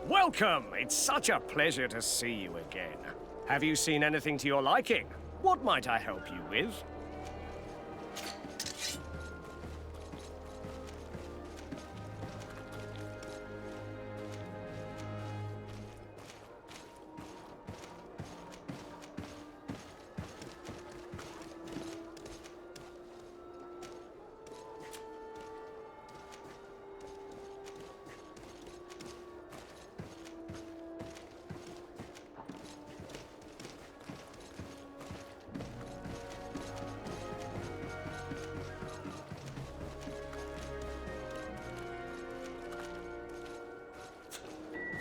Welcome! It's such a pleasure to see you again. Have you seen anything to your liking? What might I help you with?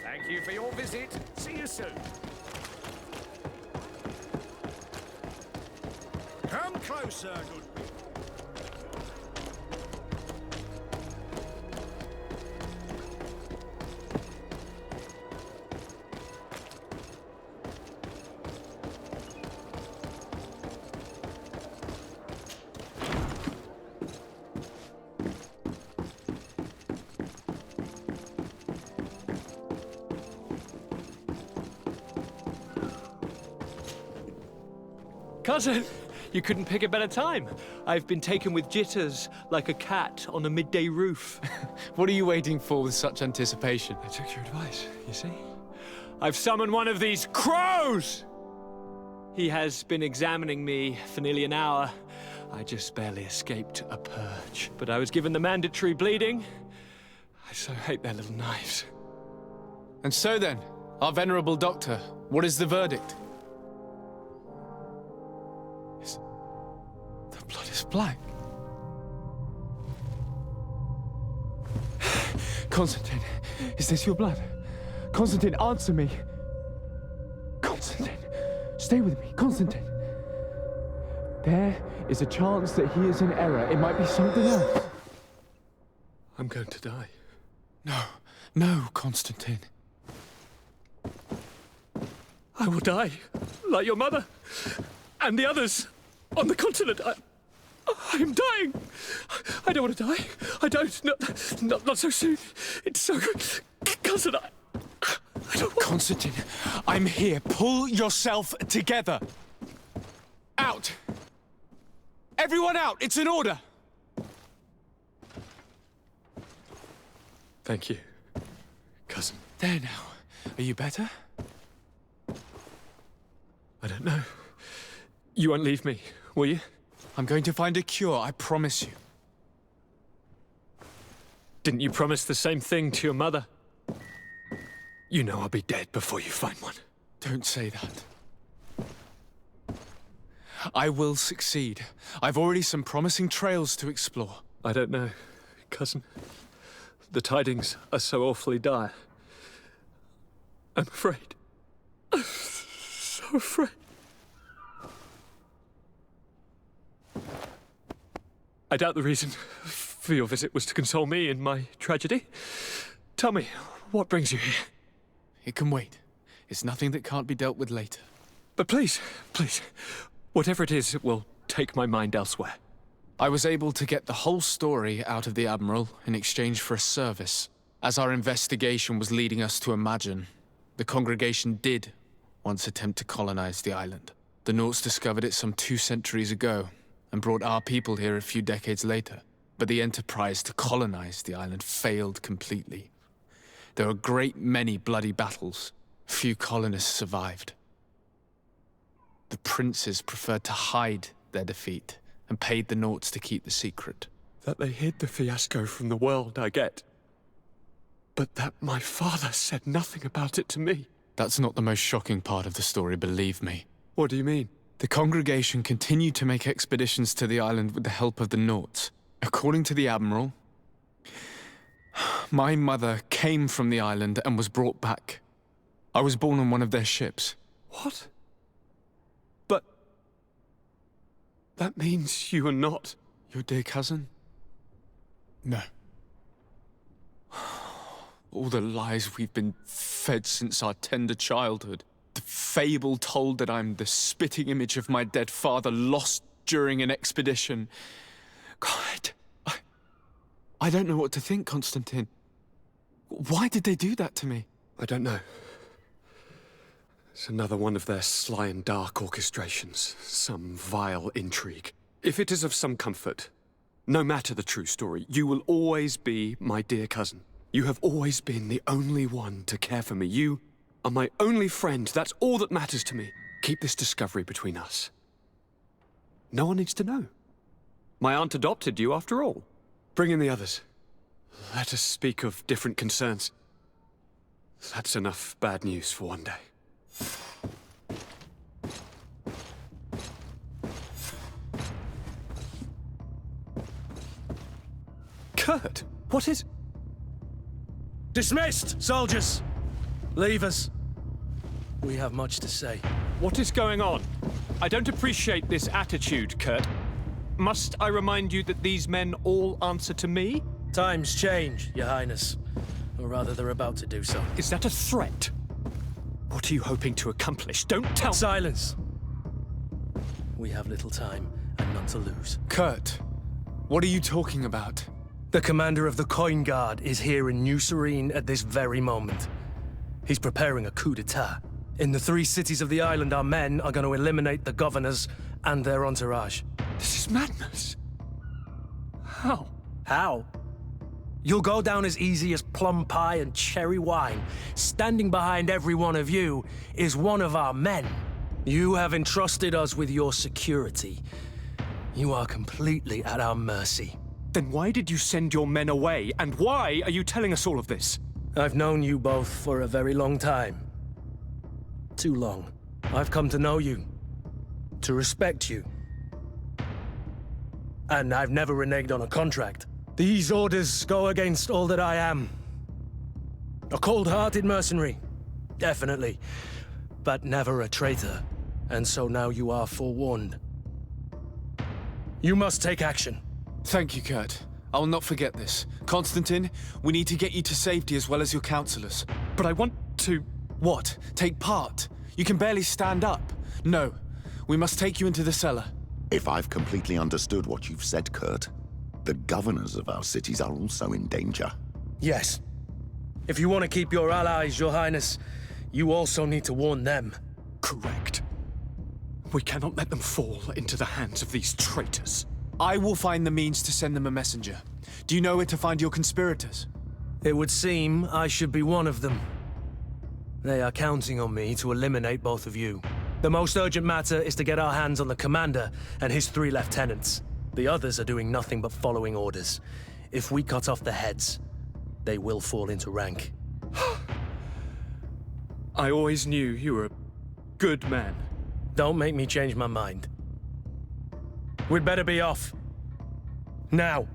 Thank you for your visit. See you soon. Come closer, good people. Cousin, you couldn't pick a better time. I've been taken with jitters, like a cat on a midday roof. What are you waiting for with such anticipation? I took your advice, you see? I've summoned one of these crows! He has been examining me for nearly an hour. I just barely escaped a purge. But I was given the mandatory bleeding. I so hate their little knives. And so then, our venerable doctor, what is the verdict? The blood is black. Constantine, is this your blood? Constantine, answer me. Constantine, stay with me. Constantine. There is a chance that he is in error. It might be something else. I'm going to die. No, no, Constantine. I will die, like your mother, and the others on the continent. I am dying. I don't want to die. I don't. Not so soon. It's so good. Cousin, I don't want... Constantine, I'm here. Pull yourself together. Out. Everyone out. It's an order. Thank you, cousin. There now. Are you better? I don't know. You won't leave me, will you? I'm going to find a cure, I promise you. Didn't you promise the same thing to your mother? You know I'll be dead before you find one. Don't say that. I will succeed. I've already some promising trails to explore. I don't know, cousin. The tidings are so awfully dire. I'm afraid. I'm so afraid. I doubt the reason for your visit was to console me in my tragedy. Tell me, what brings you here? It can wait. It's nothing that can't be dealt with later. But please, whatever it is, it will take my mind elsewhere. I was able to get the whole story out of the Admiral in exchange for a service. As our investigation was leading us to imagine, the congregation did once attempt to colonize the island. The Nauts discovered it some 2 centuries ago, and brought our people here a few decades later. But the enterprise to colonize the island failed completely. There were a great many bloody battles. Few colonists survived. The princes preferred to hide their defeat, and paid the Nauts to keep the secret. That they hid the fiasco from the world, I get. But that my father said nothing about it to me. That's not the most shocking part of the story, believe me. What do you mean? The congregation continued to make expeditions to the island with the help of the Nauts. According to the Admiral, my mother came from the island and was brought back. I was born on one of their ships. What? But... that means you are not... Your dear cousin? No. All the lies we've been fed since our tender childhood. The fable told that I'm the spitting image of my dead father lost during an expedition. God, I don't know what to think, Constantine. Why did they do that to me? I don't know. It's another one of their sly and dark orchestrations. Some vile intrigue. If it is of some comfort, no matter the true story, you will always be my dear cousin. You have always been the only one to care for me. You are my only friend. That's all that matters to me. Keep this discovery between us. No one needs to know. My aunt adopted you, after all. Bring in the others. Let us speak of different concerns. That's enough bad news for one day. Kurt, what is... Dismissed, soldiers! Leave us. We have much to say. What is going on? I don't appreciate this attitude, Kurt. Must I remind you that these men all answer to me? Times change, Your Highness. Or rather, they're about to do so. Is that a threat? What are you hoping to accomplish? Don't tell... Silence! We have little time and none to lose. Kurt, what are you talking about? The commander of the Coin Guard is here in New Serene at this very moment. He's preparing a coup d'etat. In the 3 cities of the island, our men are going to eliminate the governors and their entourage. This is madness. How? How? You'll go down as easy as plum pie and cherry wine. Standing behind every one of you is one of our men. You have entrusted us with your security. You are completely at our mercy. Then why did you send your men away? And why are you telling us all of this? I've known you both for a very long time. Too long. I've come to know you. To respect you. And I've never reneged on a contract. These orders go against all that I am. A cold-hearted mercenary. Definitely. But never a traitor. And so now you are forewarned. You must take action. Thank you, Kurt. I will not forget this. Constantine, we need to get you to safety as well as your counselors. But I want to... What? Take part? You can barely stand up. No. We must take you into the cellar. If I've completely understood what you've said, Kurt, the governors of our cities are also in danger. Yes. If you want to keep your allies, Your Highness, you also need to warn them. Correct. We cannot let them fall into the hands of these traitors. I will find the means to send them a messenger. Do you know where to find your conspirators? It would seem I should be one of them. They are counting on me to eliminate both of you. The most urgent matter is to get our hands on the commander and his 3 lieutenants. The others are doing nothing but following orders. If we cut off the heads, they will fall into rank. I always knew you were a good man. Don't make me change my mind. We'd better be off. Now.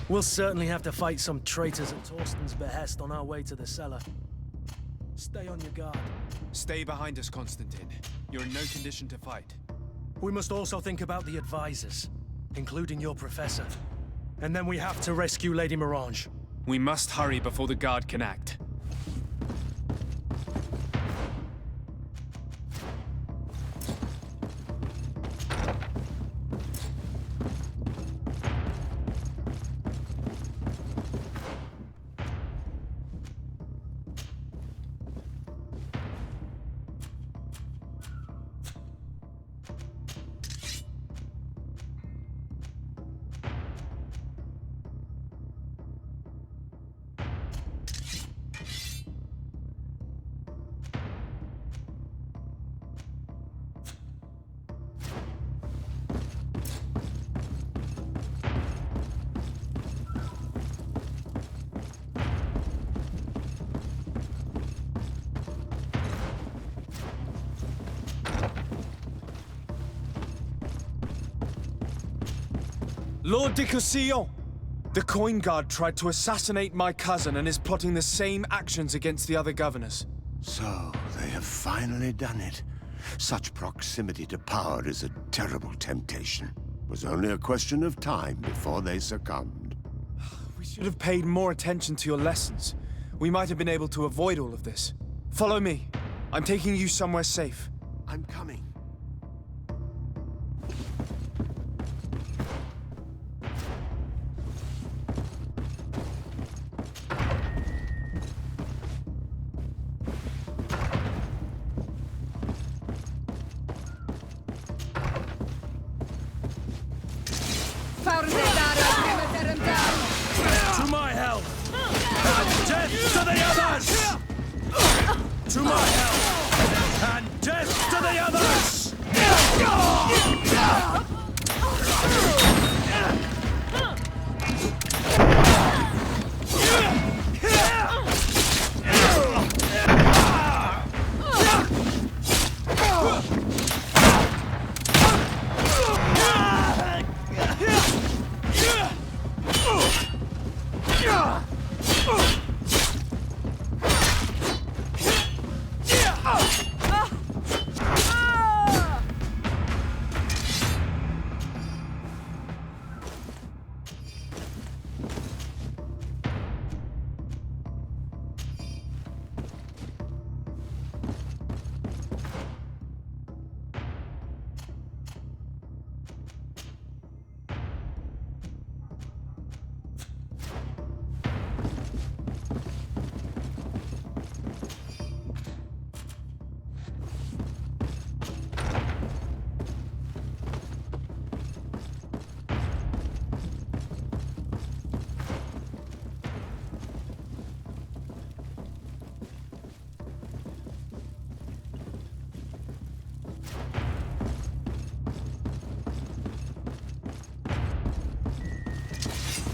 We'll certainly have to fight some traitors at Torsten's behest on our way to the cellar. Stay on your guard. Stay behind us, Constantine. You're in no condition to fight. We must also think about the advisors, including your professor. And then we have to rescue Lady Mirange. We must hurry before the guard can act. Lord de Cosillon, The Coin Guard tried to assassinate my cousin and is plotting the same actions against the other governors. So, they have finally done it. Such proximity to power is a terrible temptation. It was only a question of time before they succumbed. We should have paid more attention to your lessons. We might have been able to avoid all of this. Follow me. I'm taking you somewhere safe. I'm coming. To my help! And death to the others! To my help! And death to the others!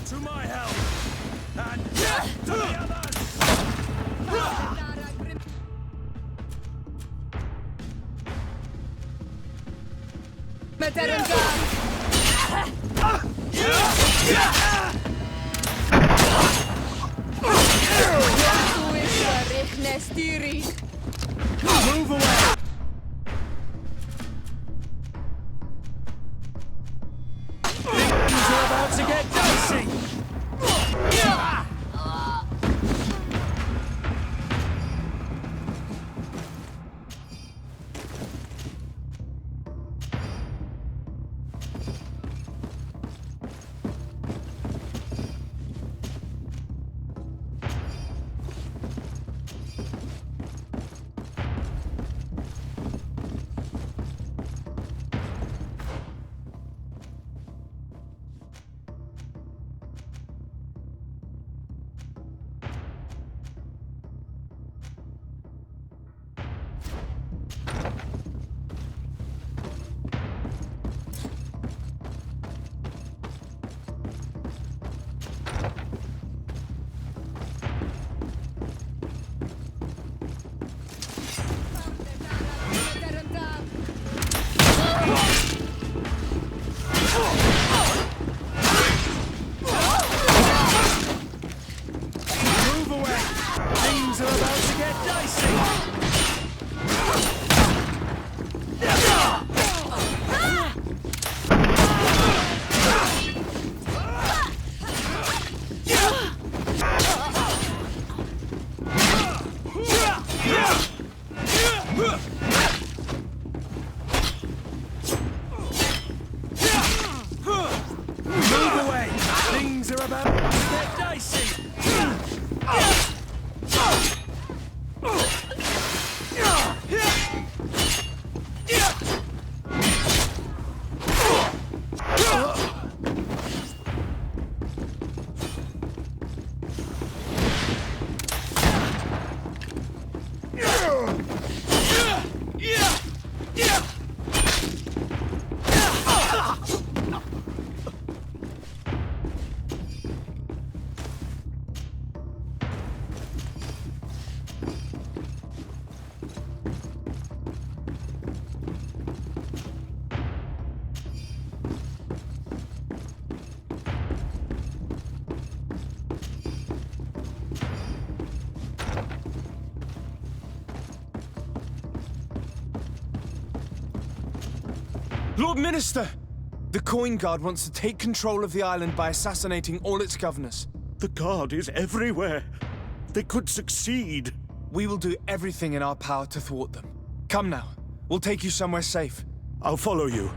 To my help! And death to the others! Move away! Things are about to get dicey! Lord Minister! The Coin Guard wants to take control of the island by assassinating all its governors. The Guard is everywhere. They could succeed. We will do everything in our power to thwart them. Come now. We'll take you somewhere safe. I'll follow you.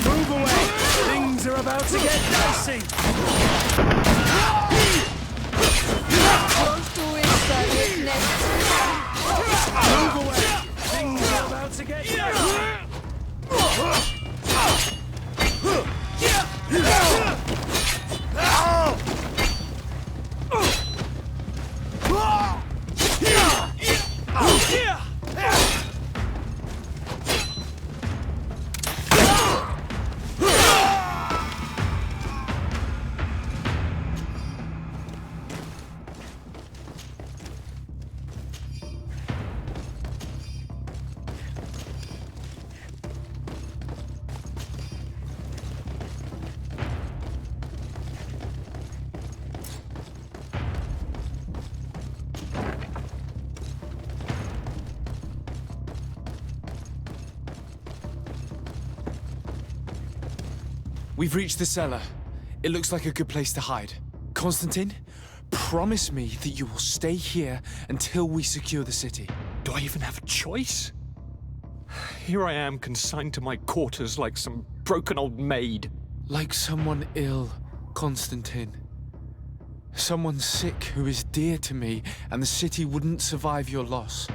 Move away! Things are about to get dicey! Move away! Things are about to get dicey! We've reached the cellar. It looks like a good place to hide. Constantine, promise me that you will stay here until we secure the city. Do I even have a choice? Here I am, consigned to my quarters like some broken old maid. Like someone ill, Constantine. Someone sick who is dear to me, and the city wouldn't survive your loss.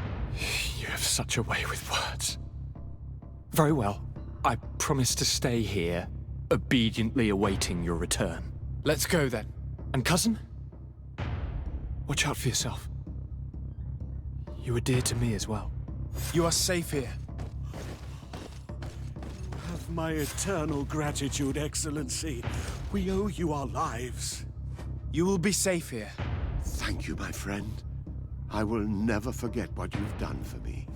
You have such a way with words. Very well. I promise to stay here, obediently awaiting your return. Let's go then. And cousin? Watch out for yourself. You are dear to me as well. You are safe here. Have my eternal gratitude, Excellency. We owe you our lives. You will be safe here. Thank you, my friend. I will never forget what you've done for me.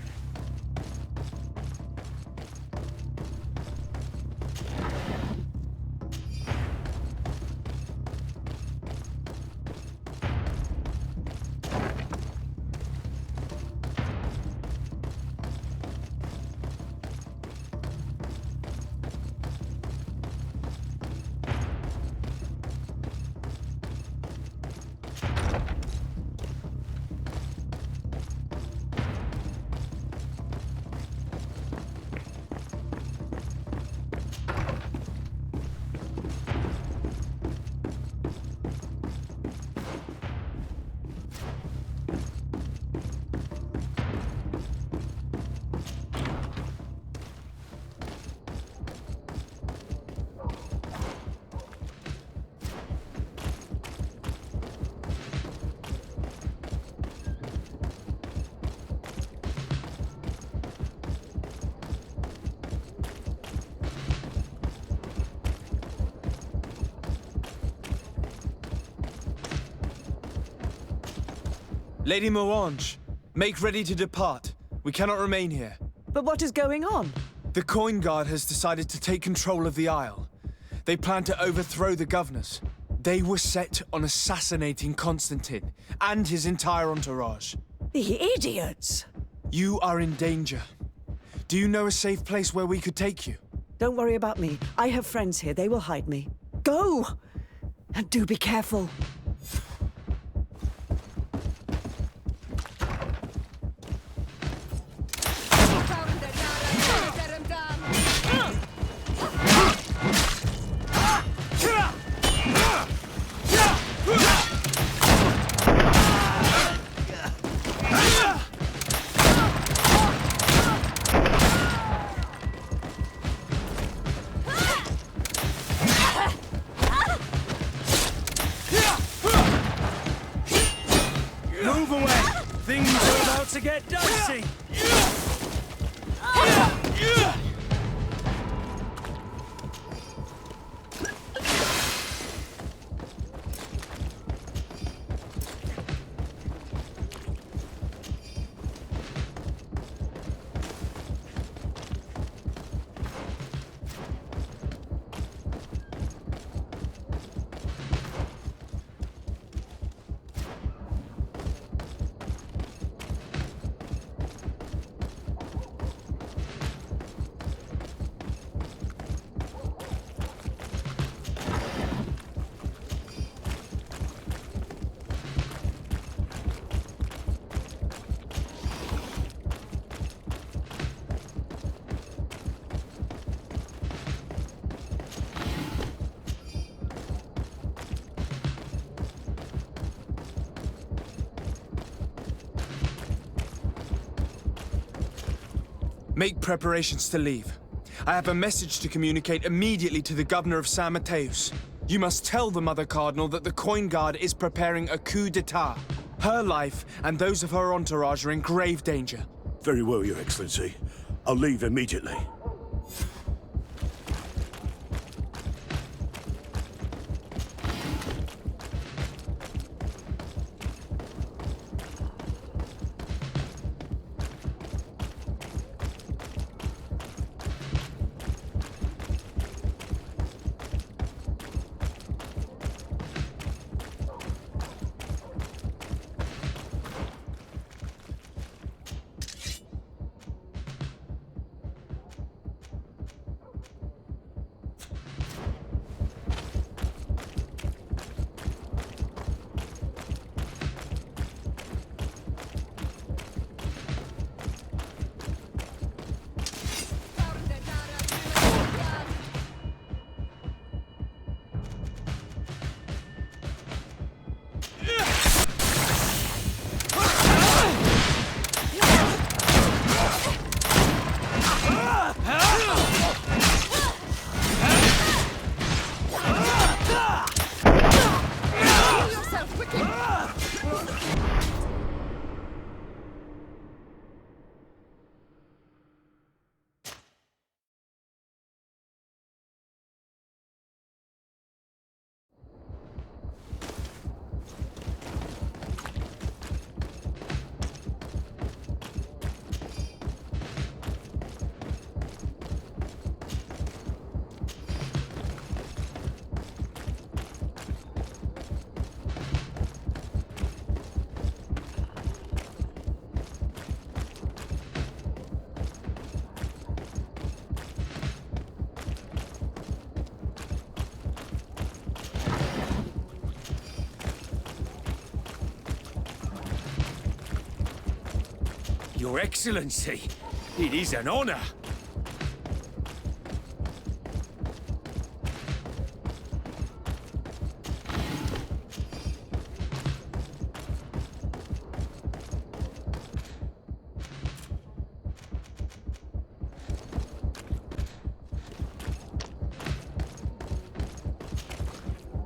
Lady Morange, make ready to depart. We cannot remain here. But what is going on? The Coin Guard has decided to take control of the Isle. They plan to overthrow the governors. They were set on assassinating Constantine and his entire entourage. The idiots! You are in danger. Do you know a safe place where we could take you? Don't worry about me. I have friends here. They will hide me. Go! And do be careful. Move away! Things are about to get dicey! Make preparations to leave. I have a message to communicate immediately to the governor of San Mateus. You must tell the Mother Cardinal that the Coin Guard is preparing a coup d'etat. Her life and those of her entourage are in grave danger. Very well, Your Excellency. I'll leave immediately. Your Excellency, it is an honor.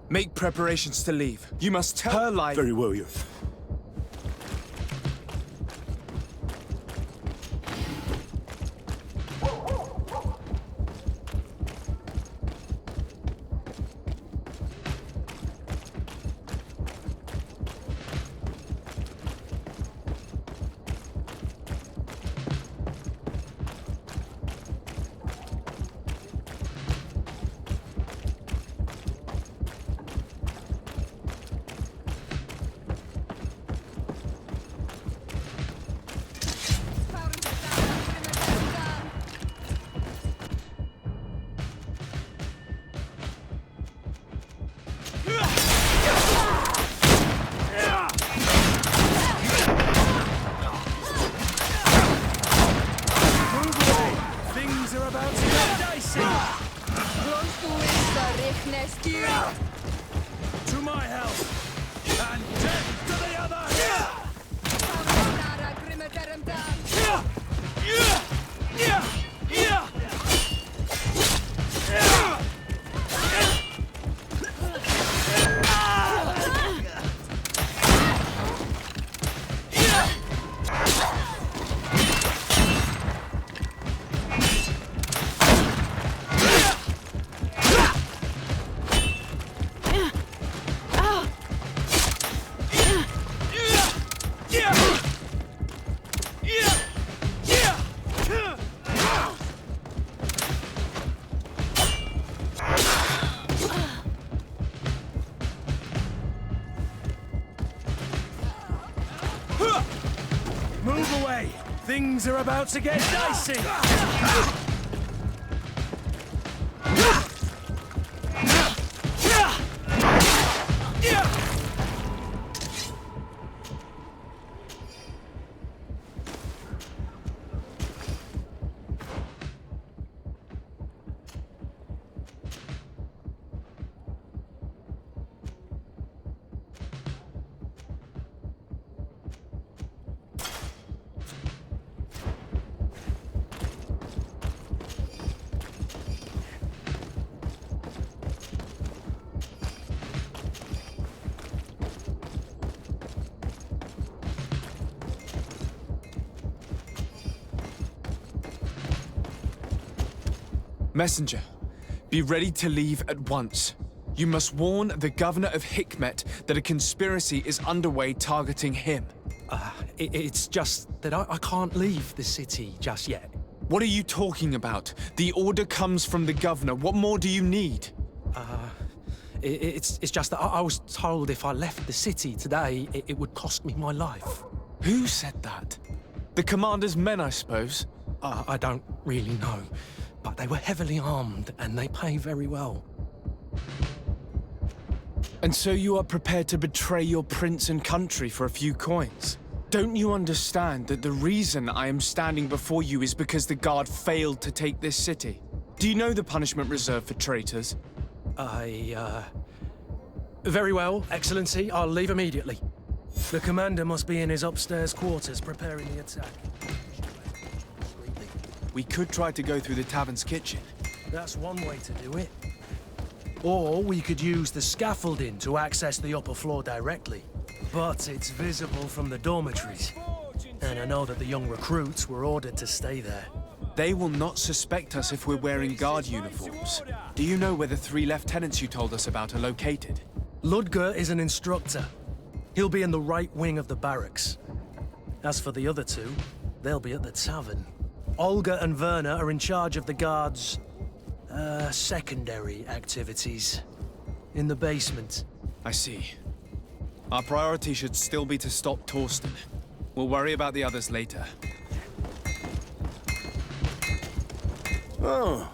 Make preparations to leave. You must tell her life. Very well, Your... Things are about to get dicey! Messenger, be ready to leave at once. You must warn the governor of Hikmet that a conspiracy is underway targeting him. It's just that I can't leave the city just yet. What are you talking about? The order comes from the governor. What more do you need? It's just that I was told if I left the city today, it would cost me my life. Who said that? The commander's men, I suppose? I don't really know, but they were heavily armed and they pay very well. And so you are prepared to betray your prince and country for a few coins? Don't you understand that the reason I am standing before you is because the guard failed to take this city? Do you know the punishment reserved for traitors? Very well, Excellency. I'll leave immediately. The commander must be in his upstairs quarters preparing the attack. We could try to go through the tavern's kitchen. That's one way to do it. Or we could use the scaffolding to access the upper floor directly. But it's visible from the dormitories. And I know that the young recruits were ordered to stay there. They will not suspect us if we're wearing guard uniforms. Do you know where the 3 lieutenants you told us about are located? Ludger is an instructor. He'll be in the right wing of the barracks. As for the other 2, they'll be at the tavern. Olga and Werner are in charge of the guards' secondary activities. In the basement. I see. Our priority should still be to stop Torsten. We'll worry about the others later. Oh.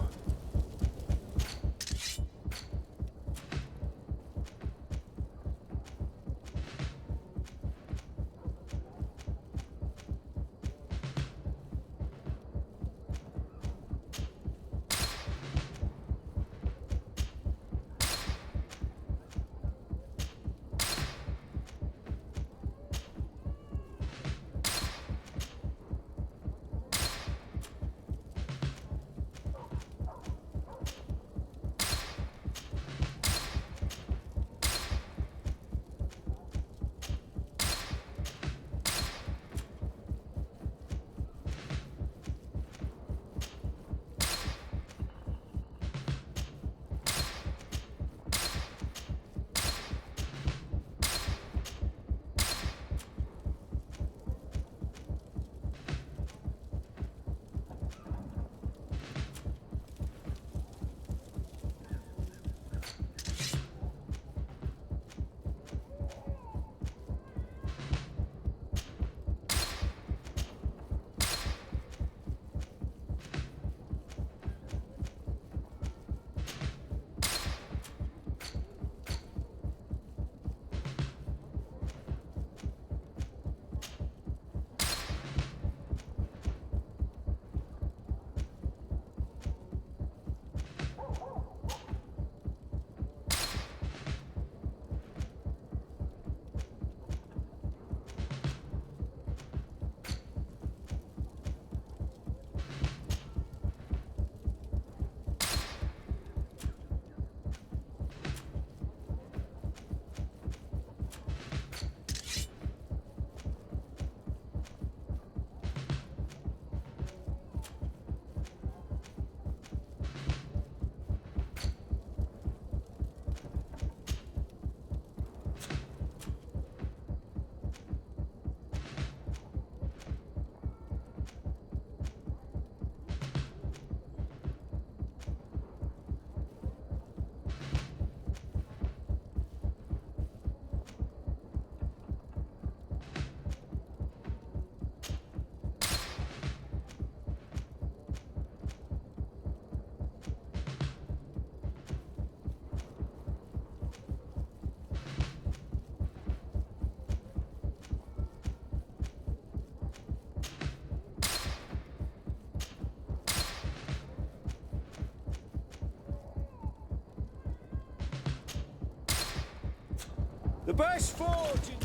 The best forge in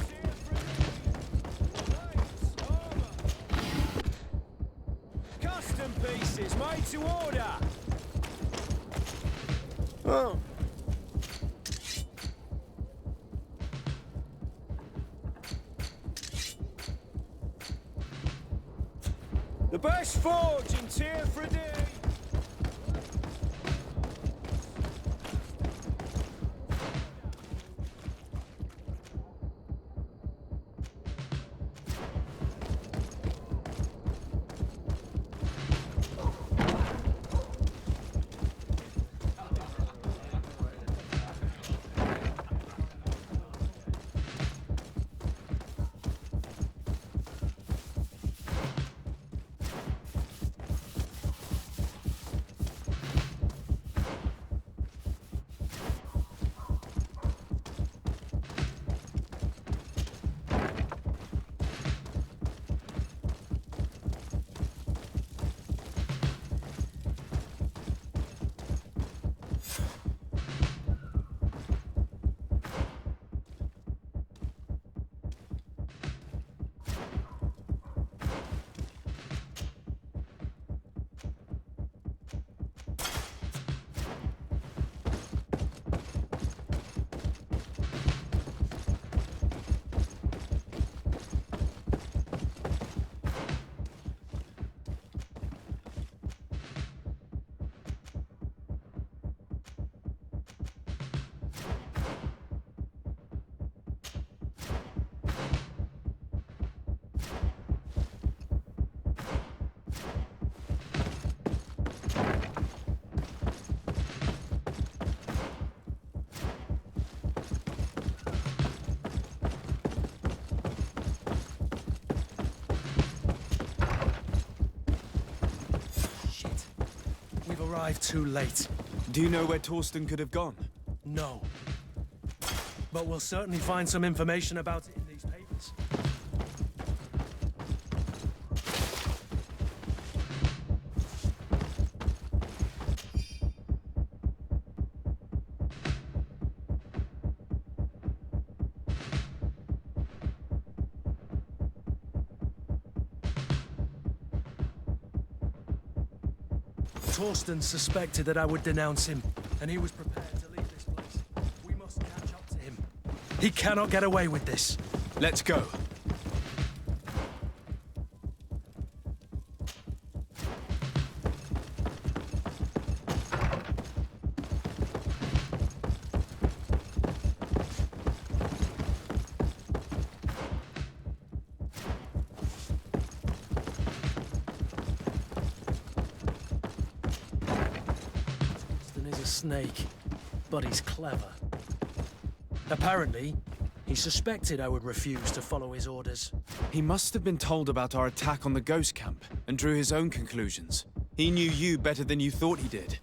custom pieces made to order. Oh. The best forge in Tier 3D. We've arrived too late. Do you know where Torsten could have gone? No. But we'll certainly find some information about it in these papers. Torsten suspected that I would denounce him, and he was prepared to leave this place. We must catch up to him. He cannot get away with this. Let's go. Snake, but he's clever. Apparently, he suspected I would refuse to follow his orders. He must have been told about our attack on the ghost camp and drew his own conclusions. He knew you better than you thought he did.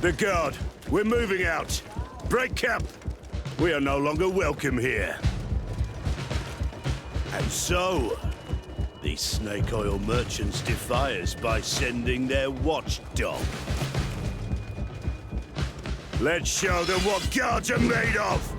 The guard, we're moving out. Break camp. We are no longer welcome here. And so, these snake oil merchants defy us by sending their watchdog. Let's show them what guards are made of!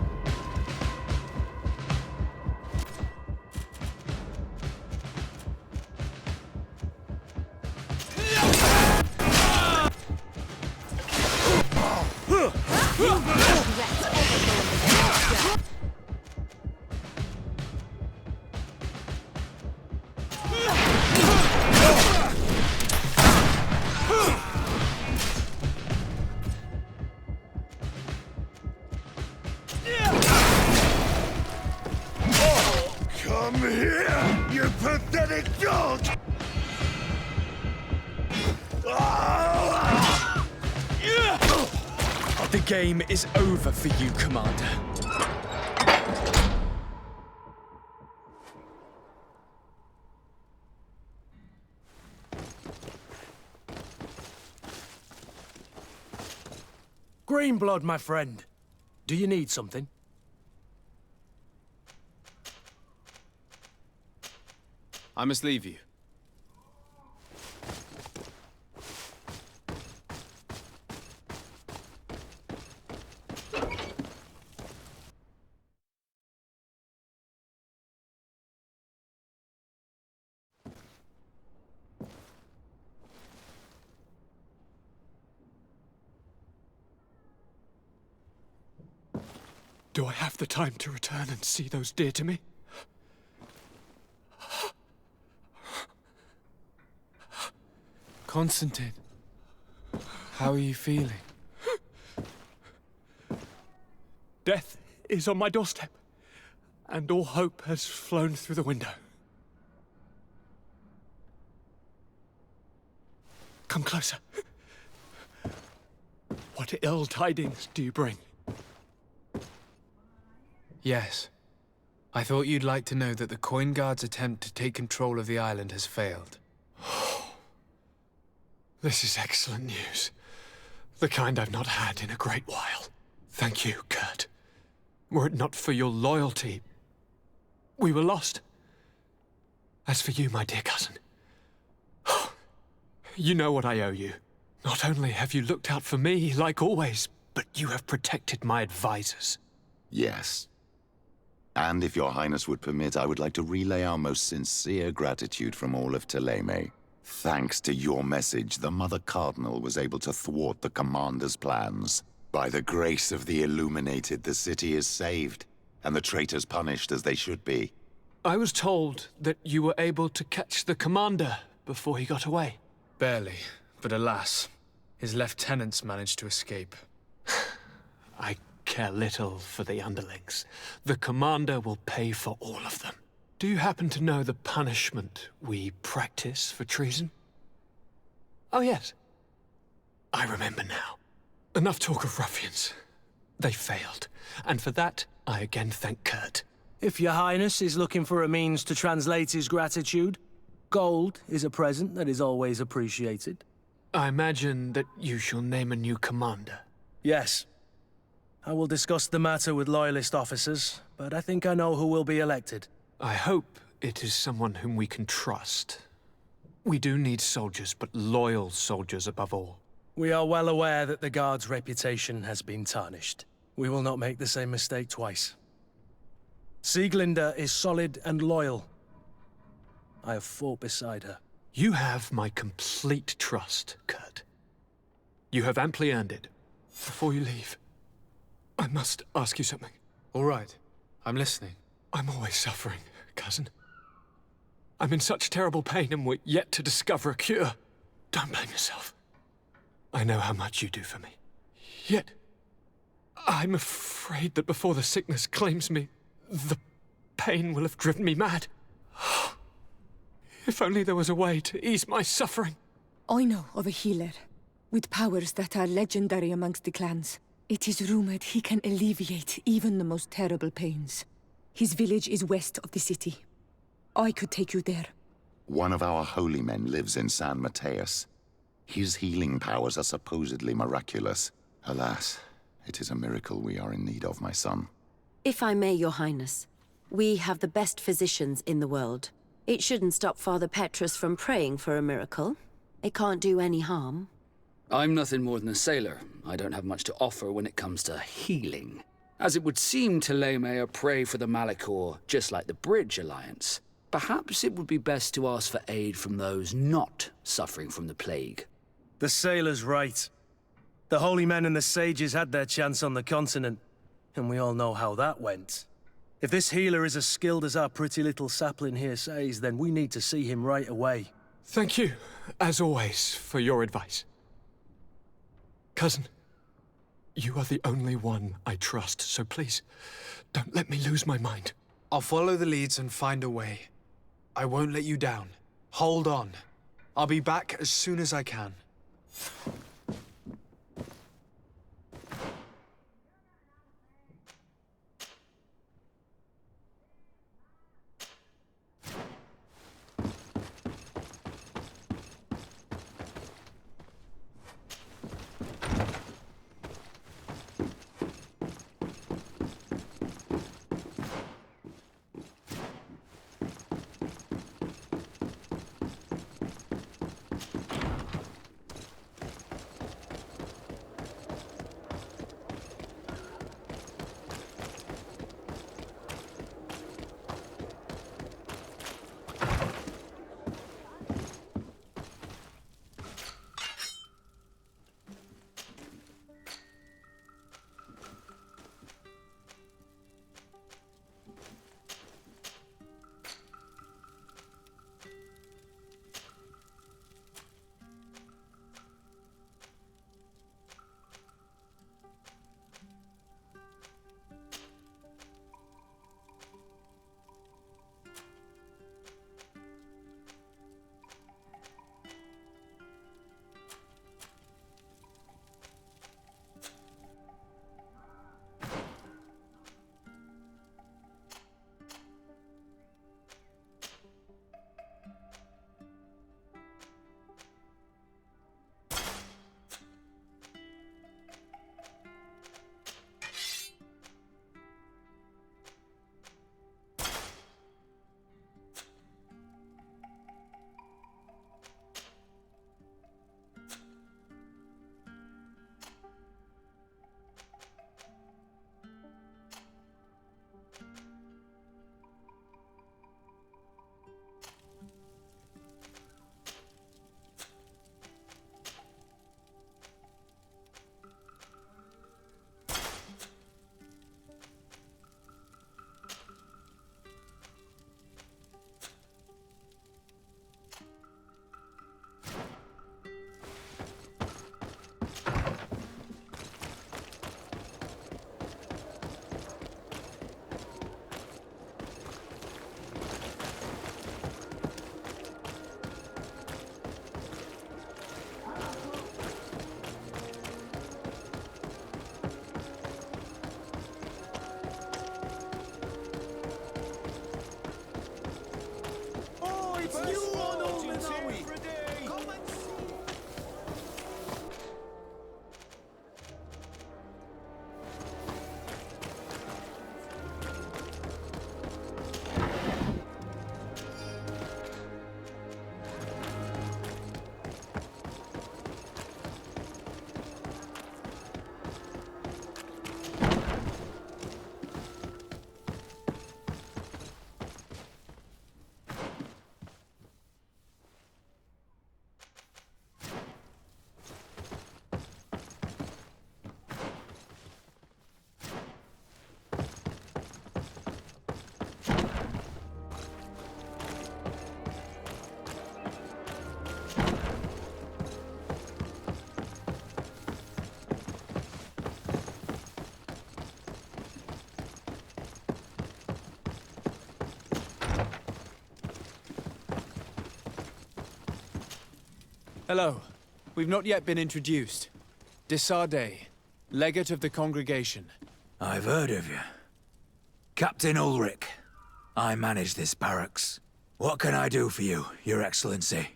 Come here, you pathetic dog! The game is over for you, Commander. Greenblood, my friend. Do you need something? I must leave you. Do I have the time to return and see those dear to me? Constantine, how are you feeling? Death is on my doorstep, and all hope has flown through the window. Come closer. What ill tidings do you bring? Yes. I thought you'd like to know that the Coin Guard's attempt to take control of the island has failed. This is excellent news. The kind I've not had in a great while. Thank you, Kurt. Were it not for your loyalty, we were lost. As for you, my dear cousin, you know what I owe you. Not only have you looked out for me, like always, but you have protected my advisors. Yes. And if your highness would permit, I would like to relay our most sincere gratitude from all of Thélème. Thanks to your message, the Mother Cardinal was able to thwart the Commander's plans. By the grace of the Illuminated, the city is saved, and the traitors punished as they should be. I was told that you were able to catch the Commander before he got away. Barely, but alas, his lieutenants managed to escape. I care little for the underlings. The Commander will pay for all of them. Do you happen to know the punishment we practice for treason? Oh, yes. I remember now. Enough talk of ruffians. They failed, and for that, I again thank Kurt. If your highness is looking for a means to translate his gratitude, gold is a present that is always appreciated. I imagine that you shall name a new commander. Yes. I will discuss the matter with loyalist officers, but I think I know who will be elected. I hope it is someone whom we can trust. We do need soldiers, but loyal soldiers above all. We are well aware that the Guard's reputation has been tarnished. We will not make the same mistake twice. Sieglinde is solid and loyal. I have fought beside her. You have my complete trust, Kurt. You have amply earned it. Before you leave, I must ask you something. All right, I'm listening. I'm always suffering, cousin. I'm in such terrible pain and we're yet to discover a cure. Don't blame yourself. I know how much you do for me. Yet, I'm afraid that before the sickness claims me, the pain will have driven me mad. If only there was a way to ease my suffering. I know of a healer, with powers that are legendary amongst the clans. It is rumored he can alleviate even the most terrible pains. His village is west of the city. I could take you there. One of our holy men lives in San Mateus. His healing powers are supposedly miraculous. Alas, it is a miracle we are in need of, my son. If I may, your highness, we have the best physicians in the world. It shouldn't stop Father Petrus from praying for a miracle. It can't do any harm. I'm nothing more than a sailor. I don't have much to offer when it comes to healing. As it would seem Thélème are prey for the Malachor, just like the Bridge Alliance. Perhaps it would be best to ask for aid from those not suffering from the plague. The sailor's right. The holy men and the sages had their chance on the continent, and we all know how that went. If this healer is as skilled as our pretty little sapling here says, then we need to see him right away. Thank you, as always, for your advice. Cousin, you are the only one I trust, so please, don't let me lose my mind. I'll follow the leads and find a way. I won't let you down. Hold on. I'll be back as soon as I can. Hello. We've not yet been introduced. Desarde, legate of the congregation. I've heard of you. Captain Ulrich. I manage this barracks. What can I do for you, Your Excellency?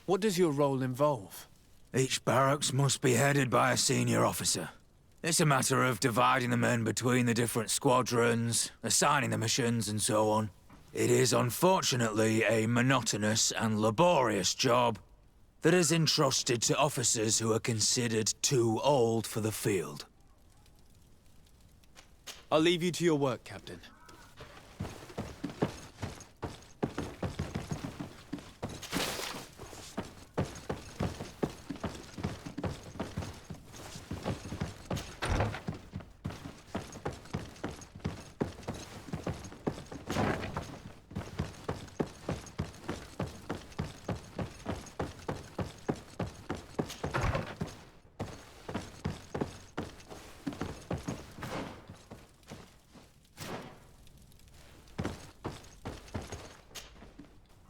What does your role involve? Each barracks must be headed by a senior officer. It's a matter of dividing the men between the different squadrons, assigning the missions, and so on. It is unfortunately a monotonous and laborious job that is entrusted to officers who are considered too old for the field. I'll leave you to your work, Captain.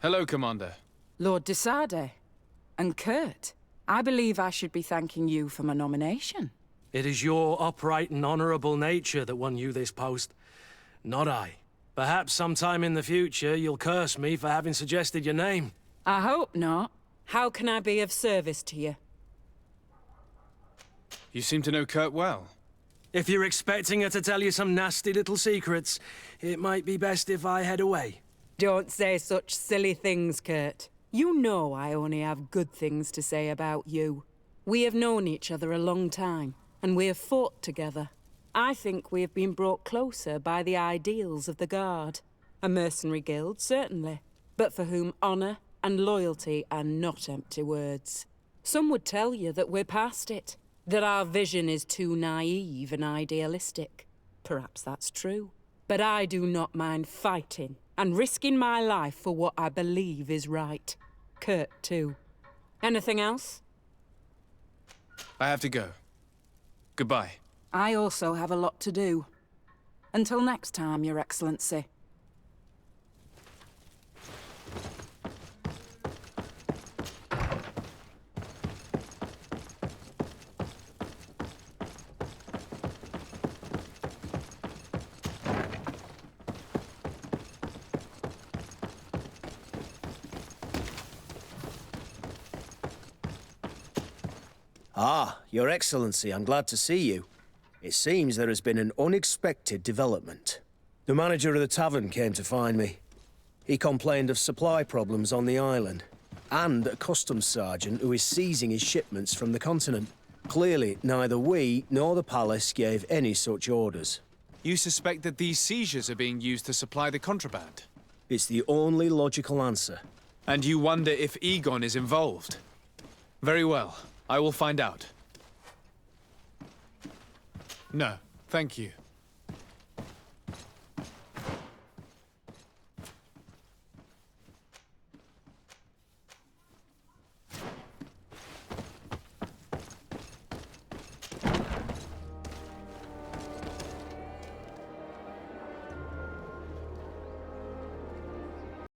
Hello, Commander. Lord Desarde. And Kurt. I believe I should be thanking you for my nomination. It is your upright and honorable nature that won you this post, not I. Perhaps sometime in the future you'll curse me for having suggested your name. I hope not. How can I be of service to you? You seem to know Kurt well. If you're expecting her to tell you some nasty little secrets, it might be best if I head away. Don't say such silly things, Kurt. You know I only have good things to say about you. We have known each other a long time, and we have fought together. I think we have been brought closer by the ideals of the Guard. A mercenary guild, certainly, but for whom honor and loyalty are not empty words. Some would tell you that we're past it, that our vision is too naive and idealistic. Perhaps that's true. But I do not mind fighting and risking my life for what I believe is right. Kurt, too. Anything else? I have to go. Goodbye. I also have a lot to do. Until next time, Your Excellency. Ah, Your Excellency, I'm glad to see you. It seems there has been an unexpected development. The manager of the tavern came to find me. He complained of supply problems on the island, and a customs sergeant who is seizing his shipments from the continent. Clearly, neither we nor the palace gave any such orders. You suspect that these seizures are being used to supply the contraband? It's the only logical answer. And you wonder if Egon is involved? Very well. I will find out. No, thank you.